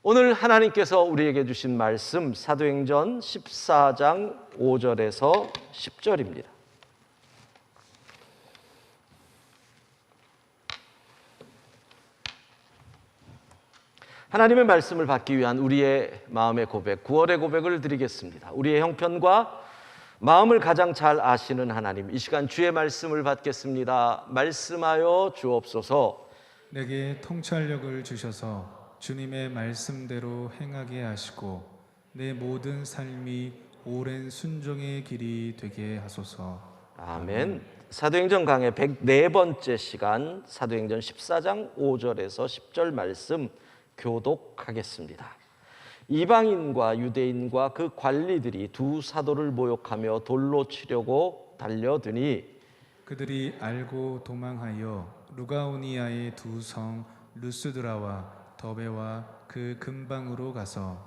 오늘 하나님께서 우리에게 주신 말씀 사도행전 14장 5절에서 10절입니다. 하나님의 말씀을 받기 위한 우리의 마음의 고백, 구원의 고백을 드리겠습니다. 우리의 형편과 마음을 가장 잘 아시는 하나님, 이 시간 주의 말씀을 받겠습니다. 말씀하여 주옵소서. 내게 통찰력을 주셔서 주님의 말씀대로 행하게 하시고 내 모든 삶이 오랜 순종의 길이 되게 하소서. 아멘. 사도행전 강의 104번째 시간 사도행전 14장 5절에서 10절 말씀 교독하겠습니다. 이방인과 유대인과 그 관리들이 두 사도를 모욕하며 돌로 치려고 달려드니 그들이 알고 도망하여 루가오니아의 두 성 루스드라와 더베와 그 근방으로 가서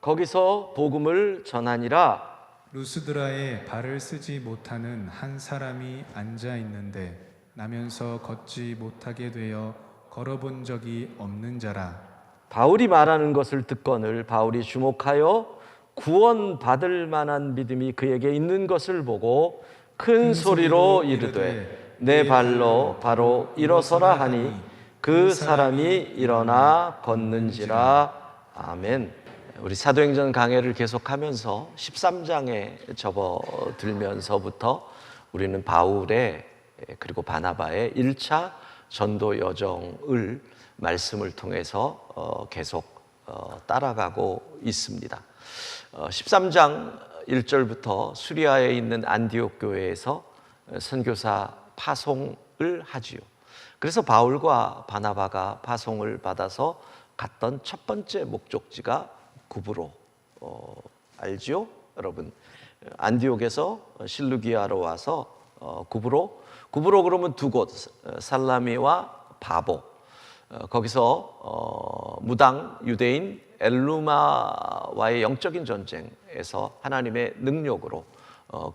거기서 복음을 전하니라. 루스드라에 발을 쓰지 못하는 한 사람이 앉아 있는데 나면서 걷지 못하게 되어 걸어본 적이 없는 자라. 바울이 말하는 것을 듣거늘 바울이 주목하여 구원받을 만한 믿음이 그에게 있는 것을 보고 큰 소리로 이르되 내 발로 바로 일어서라 하니 그 사람이 일어나 걷는지라. 아멘. 우리 사도행전 강해를 계속하면서 13장에 접어들면서부터 우리는 바울의 그리고 바나바의 1차 전도 여정을 말씀을 통해서 계속 따라가고 있습니다. 13장 1절부터 수리아에 있는 안디옥 교회에서 선교사 파송을 하지요. 그래서 바울과 바나바가 파송을 받아서 갔던 첫 번째 목적지가 구브로, 알지요? 여러분, 안디옥에서 실루기아로 와서 구브로 그러면 두 곳, 살라미와 바보. 거기서 무당 유대인 엘루마와의 영적인 전쟁에서 하나님의 능력으로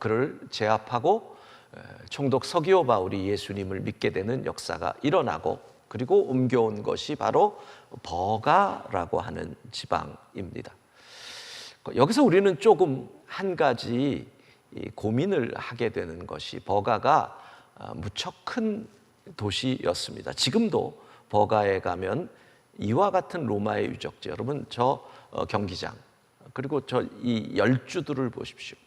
그를 제압하고 총독 서기오 바울이 예수님을 믿게 되는 역사가 일어나고 그리고 옮겨온 것이 바로 버가라고 하는 지방입니다. 여기서 우리는 조금 한 가지 고민을 하게 되는 것이 버가가 무척 큰 도시였습니다. 지금도 버가에 가면 이와 같은 로마의 유적지, 여러분 저 경기장 그리고 저 이 열주들을 보십시오.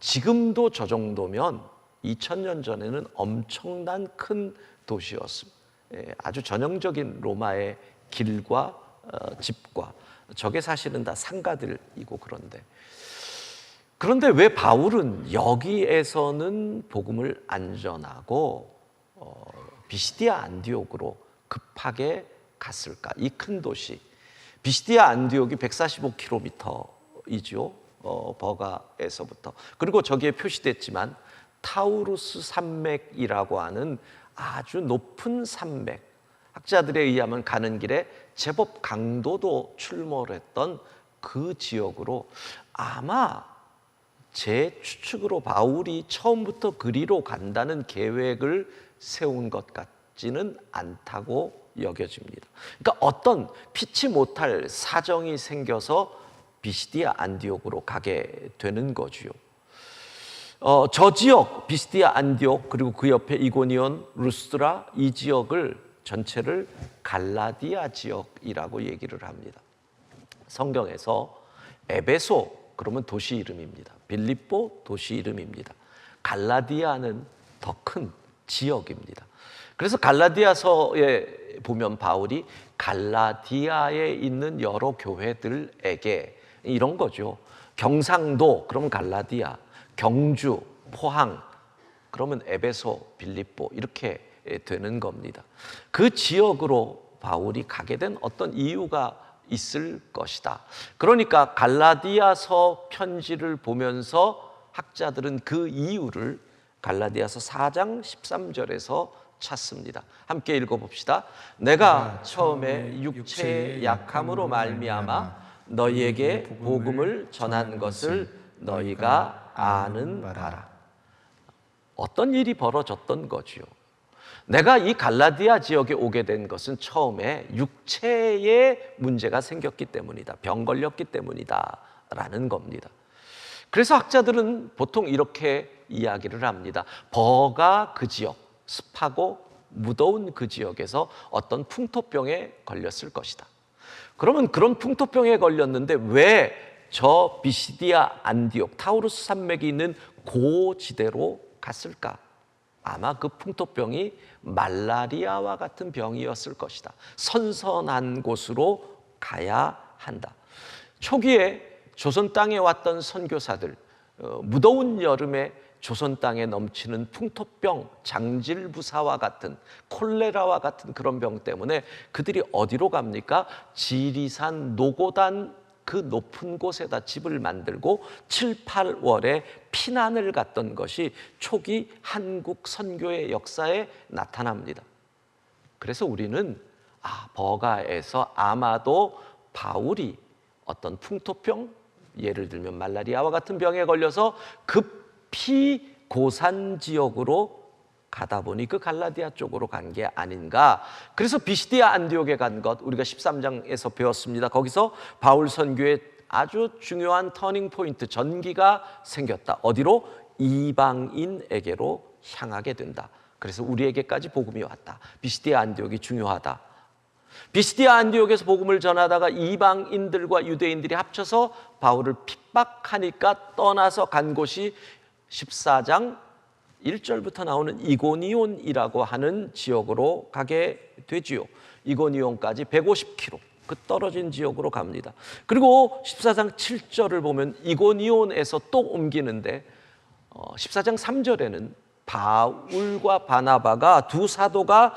지금도 저 정도면 2000년 전에는 엄청난 큰 도시였습니다. 아주 전형적인 로마의 길과 집과 저게 사실은 다 상가들이고 그런데 왜 바울은 여기에서는 복음을 안 전하고 비시디아 안디옥으로 급하게 갔을까? 이 큰 도시 비시디아 안디옥이 145km이죠. 버가에서부터. 그리고 저기에 표시됐지만 타우루스 산맥이라고 하는 아주 높은 산맥, 학자들에 의하면 가는 길에 제법 강도도 출몰했던 그 지역으로 아마 제 추측으로 바울이 처음부터 그리로 간다는 계획을 세운 것 같지는 않다고 여겨집니다. 그러니까 어떤 피치 못할 사정이 생겨서 비시디아 안디옥으로 가게 되는 거지요. 저 지역 비시디아 안디옥 그리고 그 옆에 이고니온, 루스드라 이 지역을 전체를 갈라디아 지역이라고 얘기를 합니다. 성경에서 에베소 그러면 도시 이름입니다. 빌립보 도시 이름입니다. 갈라디아는 더 큰 지역입니다. 그래서 갈라디아서에 보면 바울이 갈라디아에 있는 여러 교회들에게 이런 거죠. 경상도 그러면 갈라디아, 경주, 포항 그러면 에베소, 빌립보 이렇게 되는 겁니다. 그 지역으로 바울이 가게 된 어떤 이유가 있을 것이다. 그러니까 갈라디아서 편지를 보면서 학자들은 그 이유를 갈라디아서 4장 13절에서 찾습니다. 함께 읽어봅시다. 내가 처음에 육체의 약함으로 말미암아 너희에게 복음을 전한 것을 너희가 아는 바라. 어떤 일이 벌어졌던 거지요? 내가 이 갈라디아 지역에 오게 된 것은 처음에 육체에 문제가 생겼기 때문이다. 병 걸렸기 때문이다 라는 겁니다. 그래서 학자들은 보통 이렇게 이야기를 합니다. 버가 그 지역, 습하고 무더운 그 지역에서 어떤 풍토병에 걸렸을 것이다. 그러면 그런 풍토병에 걸렸는데 왜 저 비시디아 안디옥 타우루스 산맥이 있는 고지대로 갔을까? 아마 그 풍토병이 말라리아와 같은 병이었을 것이다. 선선한 곳으로 가야 한다. 초기에 조선 땅에 왔던 선교사들, 무더운 여름에 조선 땅에 넘치는 풍토병, 장질부사와 같은 콜레라와 같은 그런 병 때문에 그들이 어디로 갑니까? 지리산 노고단 그 높은 곳에다 집을 만들고 7, 8월에 피난을 갔던 것이 초기 한국 선교의 역사에 나타납니다. 그래서 우리는 버가에서 아마도 바울이 어떤 풍토병, 예를 들면 말라리아와 같은 병에 걸려서 급히 고산 지역으로 가다 보니 그 갈라디아 쪽으로 간 게 아닌가. 그래서 비시디아 안디옥에 간 것 우리가 13장에서 배웠습니다. 거기서 바울 선교의 아주 중요한 터닝 포인트, 전기가 생겼다. 어디로? 이방인에게로 향하게 된다. 그래서 우리에게까지 복음이 왔다. 비시디아 안디옥이 중요하다. 비시디아 안디옥에서 복음을 전하다가 이방인들과 유대인들이 합쳐서 바울을 핍박하니까 떠나서 간 곳이 14장 1절부터 나오는 이고니온이라고 하는 지역으로 가게 되지요. 이고니온까지 150km 그 떨어진 지역으로 갑니다. 그리고 14장 7절을 보면 이고니온에서 또 옮기는데 14장 3절에는 바울과 바나바가 두 사도가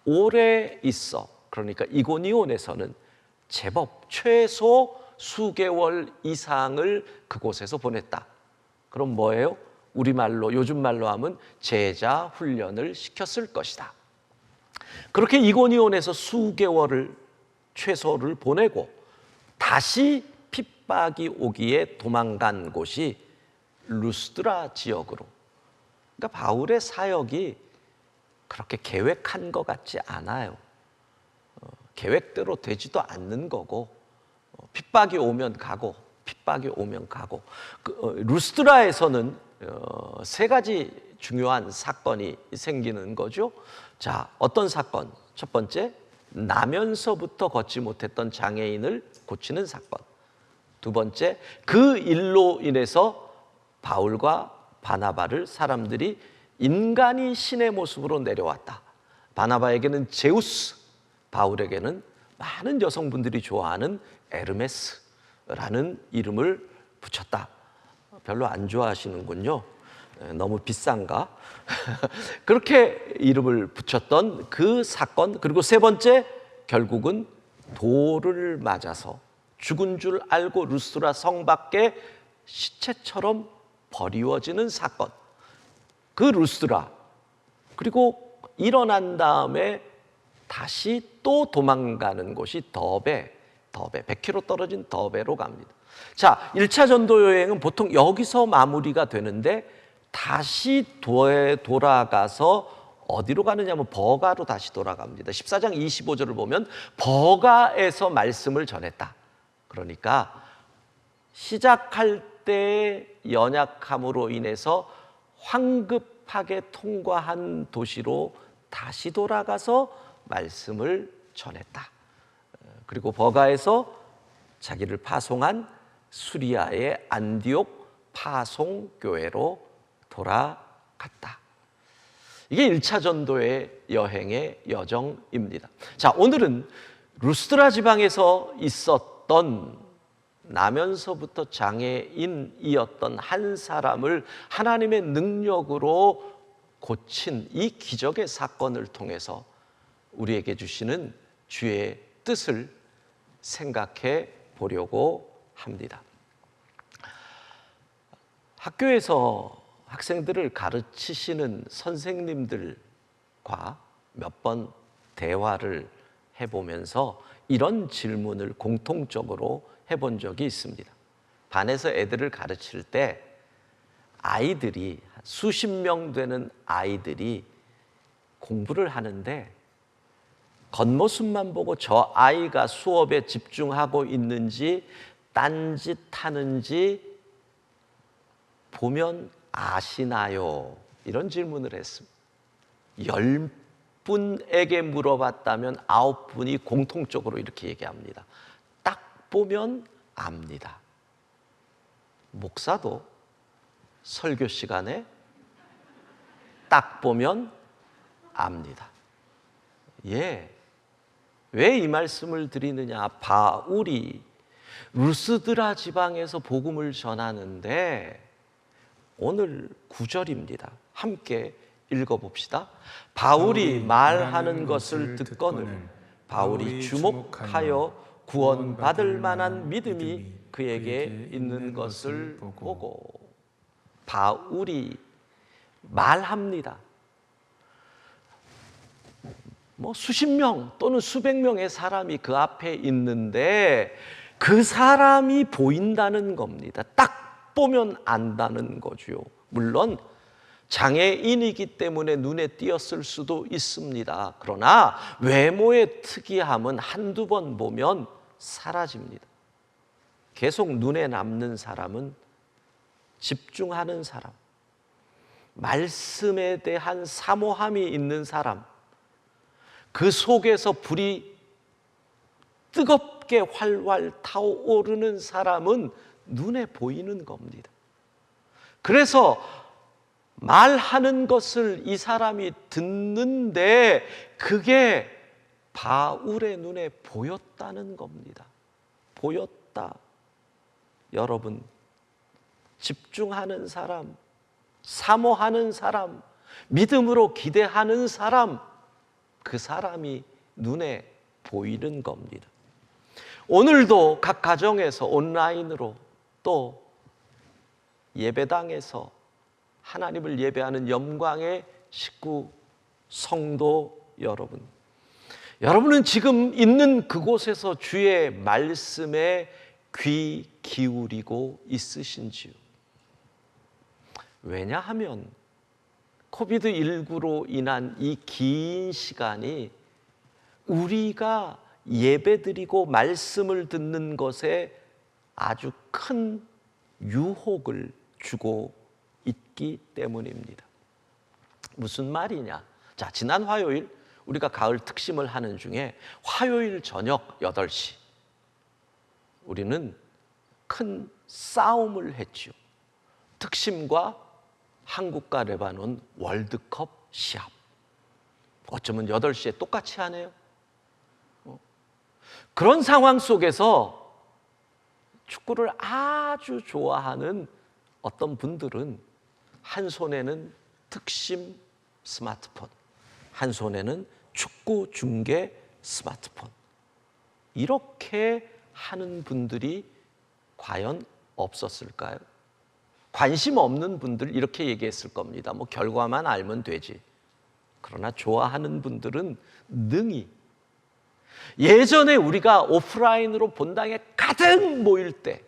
오래 있어, 그러니까 이고니온에서는 제법 최소 수개월 이상을 그곳에서 보냈다. 그럼 뭐예요? 우리말로, 요즘 말로 하면 제자 훈련을 시켰을 것이다. 그렇게 이고니온에서 수개월을 최소를 보내고 다시 핍박이 오기에 도망간 곳이 루스드라 지역으로. 그러니까 바울의 사역이 그렇게 계획한 것 같지 않아요. 계획대로 되지도 않는 거고, 핍박이 오면 가고, 핍박이 오면 가고. 루스드라에서는 세 가지 중요한 사건이 생기는 거죠. 자, 어떤 사건? 첫 번째, 나면서부터 걷지 못했던 장애인을 고치는 사건. 두 번째, 그 일로 인해서 바울과 바나바를 사람들이 인간이 신의 모습으로 내려왔다. 바나바에게는 제우스, 바울에게는 많은 여성분들이 좋아하는 에르메스라는 이름을 붙였다. 별로 안 좋아하시는군요. 너무 비싼가? 그렇게 이름을 붙였던 그 사건. 그리고 세 번째, 결국은 돌을 맞아서 죽은 줄 알고 루스드라 성 밖에 시체처럼 버리워지는 사건. 그 루스드라. 그리고 일어난 다음에 다시 또 도망가는 곳이 더베 100km 떨어진 더베로 갑니다. 자, 1차 전도 여행은 보통 여기서 마무리가 되는데 다시 돌아가서 어디로 가느냐면 버가로 다시 돌아갑니다. 14장 25절을 보면 버가에서 말씀을 전했다. 그러니까 시작할 때 연약함으로 인해서 황급하게 통과한 도시로 다시 돌아가서 말씀을 전했다. 그리고 버가에서 자기를 파송한 수리아의 안디옥 파송교회로 돌아갔다. 이게 1차 전도의 여행의 여정입니다. 자, 오늘은 루스드라 지방에서 있었던 나면서부터 장애인이었던 한 사람을 하나님의 능력으로 고친 이 기적의 사건을 통해서 우리에게 주시는 주의 뜻을 생각해 보려고 합니다. 학교에서 학생들을 가르치시는 선생님들과 몇 번 대화를 해보면서 이런 질문을 공통적으로 해본 적이 있습니다. 반에서 애들을 가르칠 때 아이들이 수십 명 되는 아이들이 공부를 하는데 겉모습만 보고 저 아이가 수업에 집중하고 있는지 딴짓 하는지 보면 아시나요? 이런 질문을 했습니다. 10분에게 물어봤다면 9분이 공통적으로 이렇게 얘기합니다. 딱 보면 압니다. 목사도 설교 시간에 딱 보면 압니다. 예. 왜 이 말씀을 드리느냐? 바울이 루스드라 지방에서 복음을 전하는데 오늘 9절입니다. 함께 읽어봅시다. 바울이 말하는 것을 듣거늘 바울이 주목하여 구원받을 만한 믿음이 그에게 있는 것을 보고 바울이 말합니다. 수십 명 또는 수백 명의 사람이 그 앞에 있는데 그 사람이 보인다는 겁니다. 딱 보면 안다는 거죠. 물론 장애인이기 때문에 눈에 띄었을 수도 있습니다. 그러나 외모의 특이함은 한두 번 보면 사라집니다. 계속 눈에 남는 사람은 집중하는 사람, 말씀에 대한 사모함이 있는 사람, 그 속에서 불이 뜨겁게 활활 타오르는 사람은 눈에 보이는 겁니다. 그래서 말하는 것을 이 사람이 듣는데 그게 바울의 눈에 보였다는 겁니다. 보였다. 여러분, 집중하는 사람, 사모하는 사람, 믿음으로 기대하는 사람, 그 사람이 눈에 보이는 겁니다. 오늘도 각 가정에서 온라인으로 또 예배당에서 하나님을 예배하는 영광의 식구 성도 여러분, 여러분은 지금 있는 그곳에서 주의 말씀에 귀 기울이고 있으신지요? 왜냐하면 코비드19로 인한 이 긴 시간이 우리가 예배드리고 말씀을 듣는 것에 아주 큰 유혹을 주고 있기 때문입니다. 무슨 말이냐? 자, 지난 화요일 우리가 가을 특심을 하는 중에 화요일 저녁 8시 우리는 큰 싸움을 했죠. 특심과 한국과 레바논 월드컵 시합. 어쩌면 8시에 똑같이 하네요. 그런 상황 속에서 축구를 아주 좋아하는 어떤 분들은 한 손에는 특심 스마트폰, 한 손에는 축구 중계 스마트폰, 이렇게 하는 분들이 과연 없었을까요? 관심 없는 분들 이렇게 얘기했을 겁니다. 결과만 알면 되지. 그러나 좋아하는 분들은 능히, 예전에 우리가 오프라인으로 본당에 가득 모일 때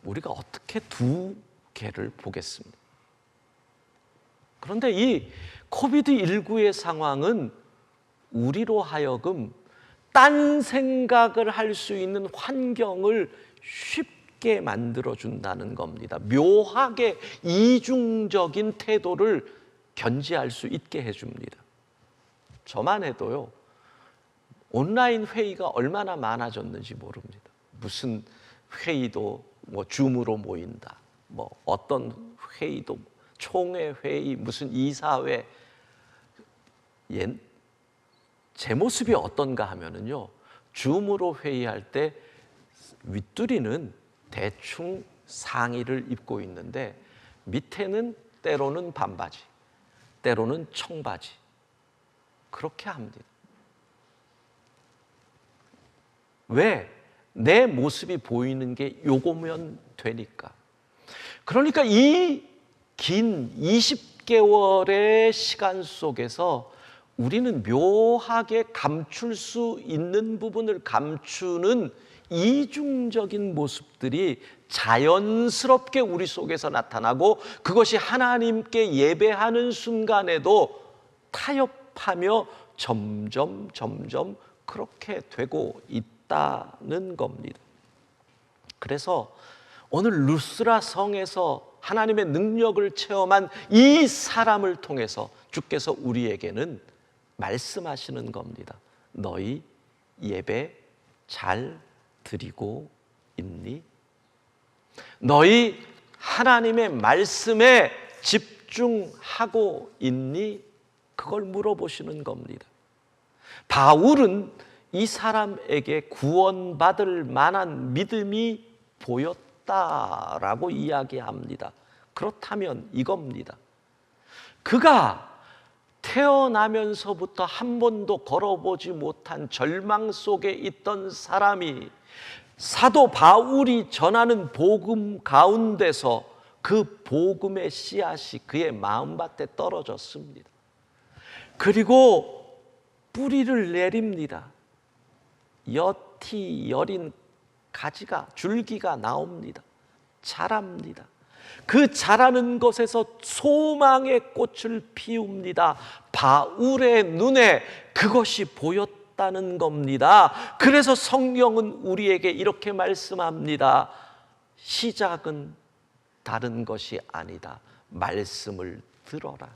우리가 어떻게 두 개를 보겠습니까? 그런데 이 코비드19의 상황은 우리로 하여금 딴 생각을 할 수 있는 환경을 쉽게 만들어준다는 겁니다. 묘하게 이중적인 태도를 견지할 수 있게 해줍니다. 저만 해도요, 온라인 회의가 얼마나 많아졌는지 모릅니다. 무슨 회의도 줌으로 모인다, 어떤 회의도 총회 회의, 무슨 이사회. 제 모습이 어떤가 하면은요, 줌으로 회의할 때 윗두리는 대충 상의를 입고 있는데 밑에는 때로는 반바지, 때로는 청바지, 그렇게 합니다. 왜? 내 모습이 보이는 게 요거면 되니까. 그러니까 이 긴 20개월의 시간 속에서 우리는 묘하게 감출 수 있는 부분을 감추는 이중적인 모습들이 자연스럽게 우리 속에서 나타나고, 그것이 하나님께 예배하는 순간에도 타협하며 점점 그렇게 되고 있다는 겁니다. 그래서 오늘 루스라 성에서 하나님의 능력을 체험한 이 사람을 통해서 주께서 우리에게는 말씀하시는 겁니다. 너희 예배 잘 드리고 있니? 너희 하나님의 말씀에 집중하고 있니? 그걸 물어보시는 겁니다. 바울은 이 사람에게 구원받을 만한 믿음이 보였다라고 이야기합니다. 그렇다면 이겁니다. 그가 태어나면서부터 한 번도 걸어보지 못한 절망 속에 있던 사람이 사도 바울이 전하는 복음 가운데서 그 복음의 씨앗이 그의 마음밭에 떨어졌습니다. 그리고 뿌리를 내립니다. 옅이 여린 가지가, 줄기가 나옵니다. 자랍니다. 그 자라는 것에서 소망의 꽃을 피웁니다. 바울의 눈에 그것이 보였다는 겁니다. 그래서 성경은 우리에게 이렇게 말씀합니다. 시작은 다른 것이 아니다. 말씀을 들어라.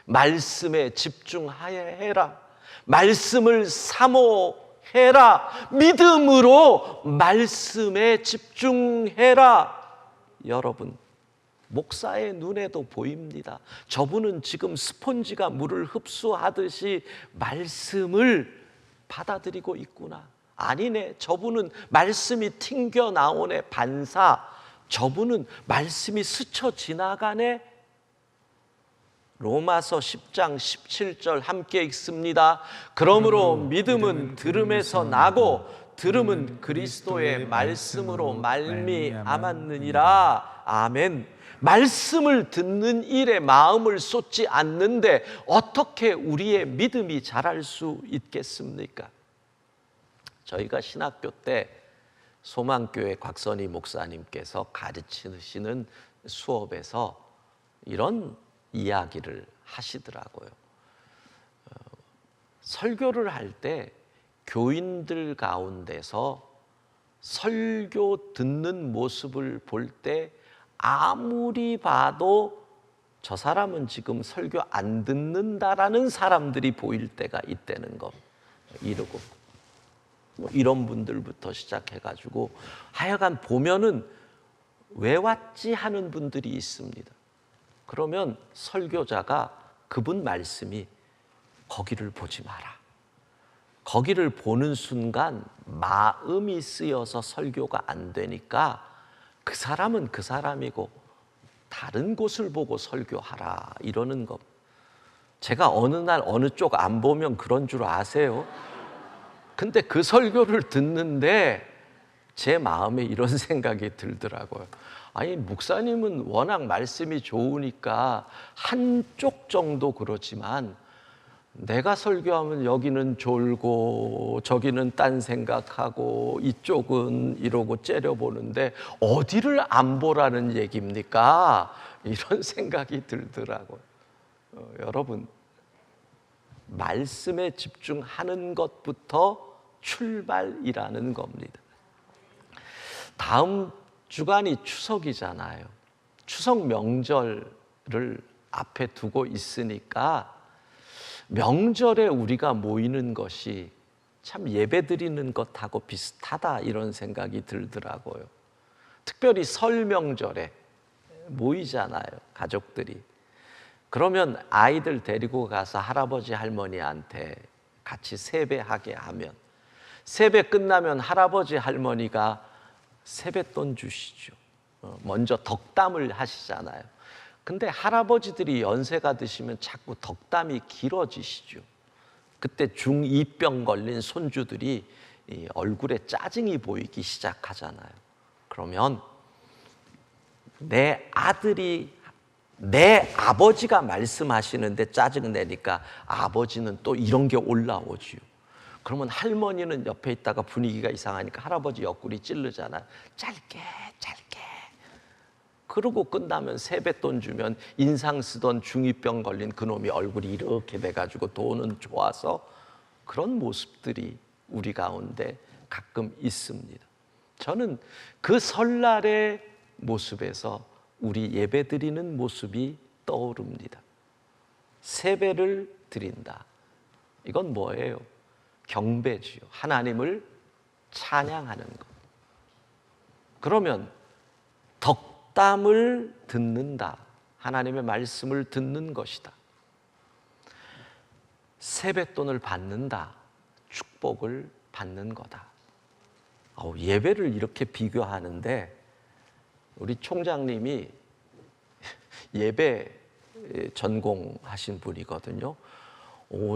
말씀에 집중하여 해라. 말씀을 사모해라. 믿음으로 말씀에 집중해라. 여러분, 목사의 눈에도 보입니다. 저분은 지금 스폰지가 물을 흡수하듯이 말씀을 받아들이고 있구나. 아니네, 저분은 말씀이 튕겨 나오네, 반사. 저분은 말씀이 스쳐 지나가네. 로마서 10장 17절 함께 읽습니다. 그러므로 믿음은 들음에서 나고 들음은 그리스도의 말씀으로 말미암았느니라. 아멘. 말씀을 듣는 일에 마음을 쏟지 않는데 어떻게 우리의 믿음이 자랄 수 있겠습니까? 저희가 신학교 때 소망교회 곽선희 목사님께서 가르치시는 수업에서 이런 이야기를 하시더라고요. 설교를 할 때 교인들 가운데서 설교 듣는 모습을 볼 때 아무리 봐도 저 사람은 지금 설교 안 듣는다라는 사람들이 보일 때가 있다는 거. 이러고 뭐 이런 분들부터 시작해가지고 하여간 보면은 왜 왔지 하는 분들이 있습니다. 그러면 설교자가 그분 말씀이 거기를 보지 마라. 거기를 보는 순간 마음이 쓰여서 설교가 안 되니까 그 사람은 그 사람이고 다른 곳을 보고 설교하라 이러는 것. 제가 어느 날 어느 쪽 안 보면 그런 줄 아세요? 근데 그 설교를 듣는데 제 마음에 이런 생각이 들더라고요. 아니, 목사님은 워낙 말씀이 좋으니까 한쪽 정도 그렇지만 내가 설교하면 여기는 졸고 저기는 딴 생각하고 이쪽은 이러고 째려보는데 어디를 안 보라는 얘기입니까? 이런 생각이 들더라고요. 여러분, 말씀에 집중하는 것부터 출발이라는 겁니다. 다음 주간이 추석이잖아요. 추석 명절을 앞에 두고 있으니까 명절에 우리가 모이는 것이 참 예배드리는 것하고 비슷하다 이런 생각이 들더라고요. 특별히 설 명절에 모이잖아요, 가족들이. 그러면 아이들 데리고 가서 할아버지 할머니한테 같이 세배하게 하면 세배 끝나면 할아버지 할머니가 세뱃돈 주시죠. 먼저 덕담을 하시잖아요. 근데 할아버지들이 연세가 드시면 자꾸 덕담이 길어지시죠. 그때 중2병 걸린 손주들이 얼굴에 짜증이 보이기 시작하잖아요. 그러면 내 아버지가 말씀하시는데 짜증내니까 아버지는 또 이런 게 올라오지요. 그러면 할머니는 옆에 있다가 분위기가 이상하니까 할아버지 옆구리 찌르잖아요. 짧게. 그러고 끝나면 세뱃돈 주면 인상 쓰던 중2병 걸린 그놈이 얼굴이 이렇게 돼가지고 돈은 좋아서 그런 모습들이 우리 가운데 가끔 있습니다. 저는 그 설날의 모습에서 우리 예배드리는 모습이 떠오릅니다. 세배를 드린다. 이건 뭐예요? 경배지요. 하나님을 찬양하는 것. 그러면 덕담을 듣는다. 하나님의 말씀을 듣는 것이다. 세뱃돈을 받는다. 축복을 받는 거다. 예배를 이렇게 비교하는데 우리 총장님이 예배 전공하신 분이거든요.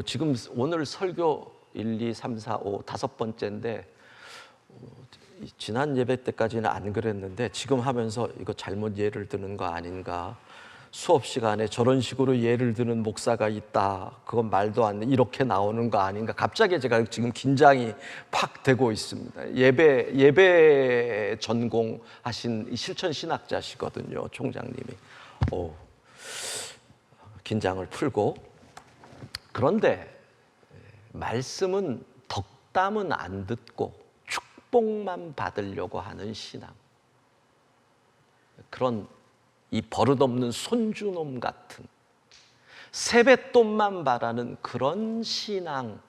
지금 오늘 설교 1, 2, 3, 4, 5 다섯 번째인데 지난 예배 때까지는 안 그랬는데 지금 하면서 이거 잘못 예를 드는 거 아닌가, 수업 시간에 저런 식으로 예를 드는 목사가 있다, 그건 말도 안 돼, 이렇게 나오는 거 아닌가, 갑자기 제가 지금 긴장이 팍 되고 있습니다. 예배 전공하신 실천 신학자시거든요, 총장님이. 긴장을 풀고. 그런데 말씀은 덕담은 안 듣고 축복만 받으려고 하는 신앙, 그런 이 버릇없는 손주놈 같은 세뱃돈만 바라는 그런 신앙,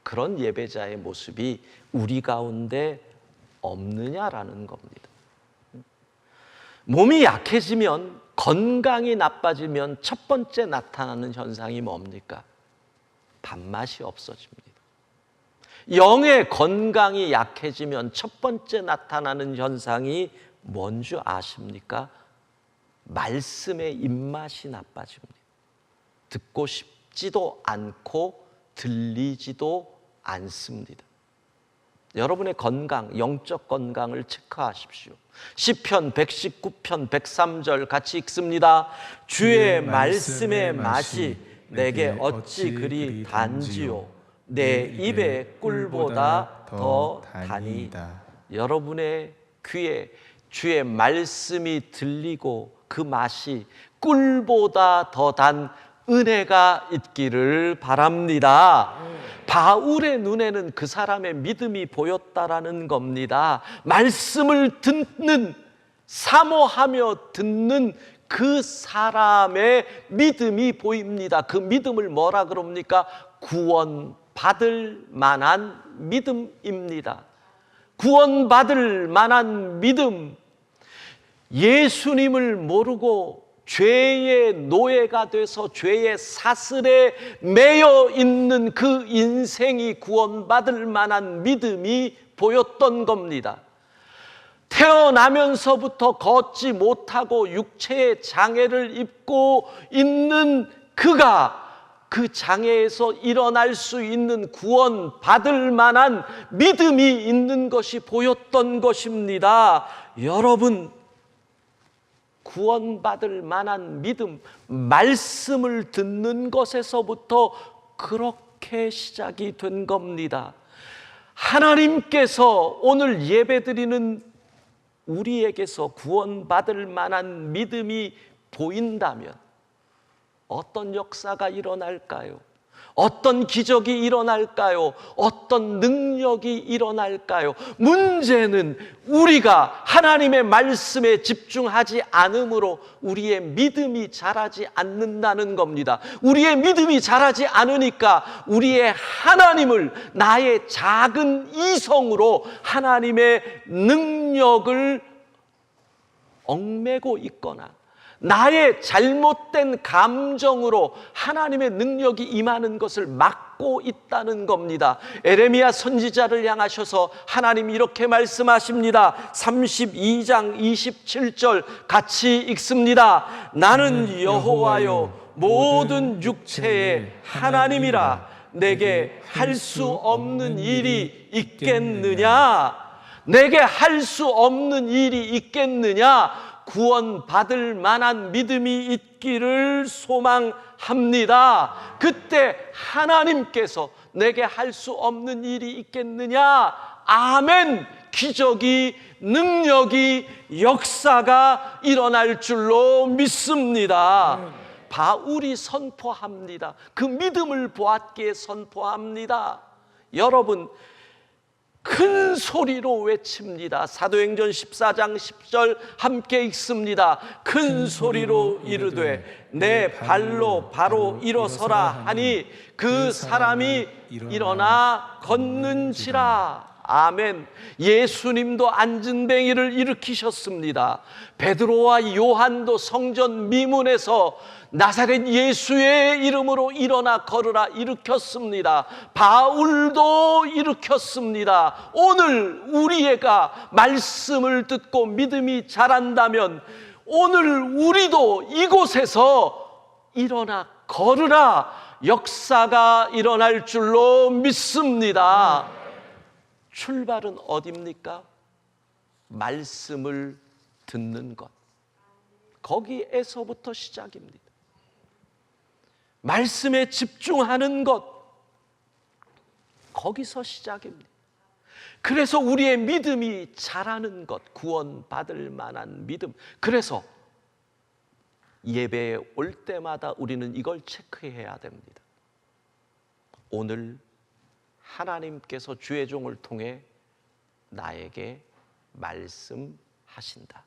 그런 예배자의 모습이 우리 가운데 없느냐라는 겁니다. 몸이 약해지면, 건강이 나빠지면 첫 번째 나타나는 현상이 뭡니까? 밥맛이 없어집니다. 영의 건강이 약해지면 첫 번째 나타나는 현상이 뭔 줄 아십니까? 말씀의 입맛이 나빠집니다. 듣고 싶지도 않고 들리지도 않습니다. 여러분의 건강, 영적 건강을 체크하십시오. 시편 119편 103절 같이 읽습니다. 주의 말씀의 맛이 내게 어찌 그리 단지요, 내 입에 꿀보다 더 다니이다. 여러분의 귀에 주의 말씀이 들리고 그 맛이 꿀보다 더 단 은혜가 있기를 바랍니다. 바울의 눈에는 그 사람의 믿음이 보였다라는 겁니다. 말씀을 듣는, 사모하며 듣는 그 사람의 믿음이 보입니다. 그 믿음을 뭐라 그럽니까? 구원받을 만한 믿음입니다. 구원받을 만한 믿음. 예수님을 모르고 죄의 노예가 돼서 죄의 사슬에 매여 있는 그 인생이 구원받을 만한 믿음이 보였던 겁니다. 태어나면서부터 걷지 못하고 육체의 장애를 입고 있는 그가 그 장애에서 일어날 수 있는 구원받을 만한 믿음이 있는 것이 보였던 것입니다. 여러분, 구원받을 만한 믿음, 말씀을 듣는 것에서부터 그렇게 시작이 된 겁니다. 하나님께서 오늘 예배드리는 우리에게서 구원받을 만한 믿음이 보인다면 어떤 역사가 일어날까요? 어떤 기적이 일어날까요? 어떤 능력이 일어날까요? 문제는 우리가 하나님의 말씀에 집중하지 않으므로 우리의 믿음이 자라지 않는다는 겁니다. 우리의 믿음이 자라지 않으니까 우리의 하나님을 나의 작은 이성으로 하나님의 능력을 얽매고 있거나 나의 잘못된 감정으로 하나님의 능력이 임하는 것을 막고 있다는 겁니다. 에레미야 선지자를 향하셔서 하나님이 이렇게 말씀하십니다. 32장 27절 같이 읽습니다. 나는 여호와여 모든 육체의 하나님이라. 내게 할 수 없는 일이 있겠느냐? 내게 할 수 없는 일이 있겠느냐? 구원받을 만한 믿음이 있기를 소망합니다. 그때 하나님께서 내게 할 수 없는 일이 있겠느냐? 아멘! 기적이, 능력이, 역사가 일어날 줄로 믿습니다. 바울이 선포합니다. 그 믿음을 보았기에 선포합니다. 여러분, 큰 소리로 외칩니다. 사도행전 14장 10절 함께 읽습니다. 큰 소리로 이르되 내 발로 바로 일어서라 하니 그 사람이 일어나 걷는지라. 아멘. 예수님도 안진뱅이를 일으키셨습니다. 베드로와 요한도 성전 미문에서 나사렛 예수의 이름으로 일어나 걸으라 일으켰습니다. 바울도 일으켰습니다. 오늘 우리가 말씀을 듣고 믿음이 자란다면 오늘 우리도 이곳에서 일어나 걸으라 역사가 일어날 줄로 믿습니다. 출발은 어디입니까? 말씀을 듣는 것. 거기에서부터 시작입니다. 말씀에 집중하는 것. 거기서 시작입니다. 그래서 우리의 믿음이 자라는 것, 구원받을 만한 믿음. 그래서 예배에 올 때마다 우리는 이걸 체크해야 됩니다. 오늘 하나님께서 주의 종을 통해 나에게 말씀하신다.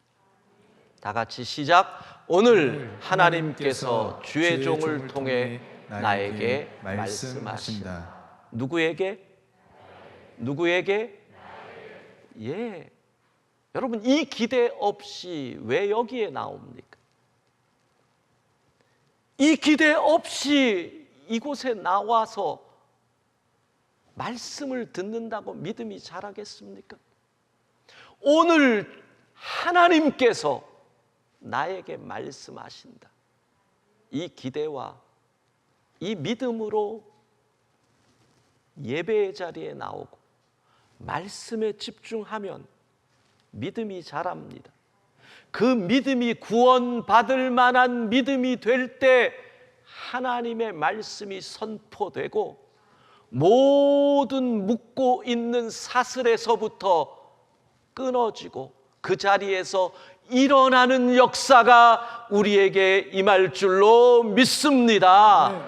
다 같이 시작. 오늘 하나님께서 주의 종을 통해 나에게 말씀하신다. 누구에게? 누구에게? 예. 여러분, 이 기대 없이 왜 여기에 나옵니까? 이 기대 없이 이곳에 나와서 말씀을 듣는다고 믿음이 자라겠습니까? 오늘 하나님께서 나에게 말씀하신다. 이 기대와 이 믿음으로 예배의 자리에 나오고 말씀에 집중하면 믿음이 자랍니다. 그 믿음이 구원받을 만한 믿음이 될 때 하나님의 말씀이 선포되고 모든 묶고 있는 사슬에서부터 끊어지고 그 자리에서 일어나는 역사가 우리에게 임할 줄로 믿습니다.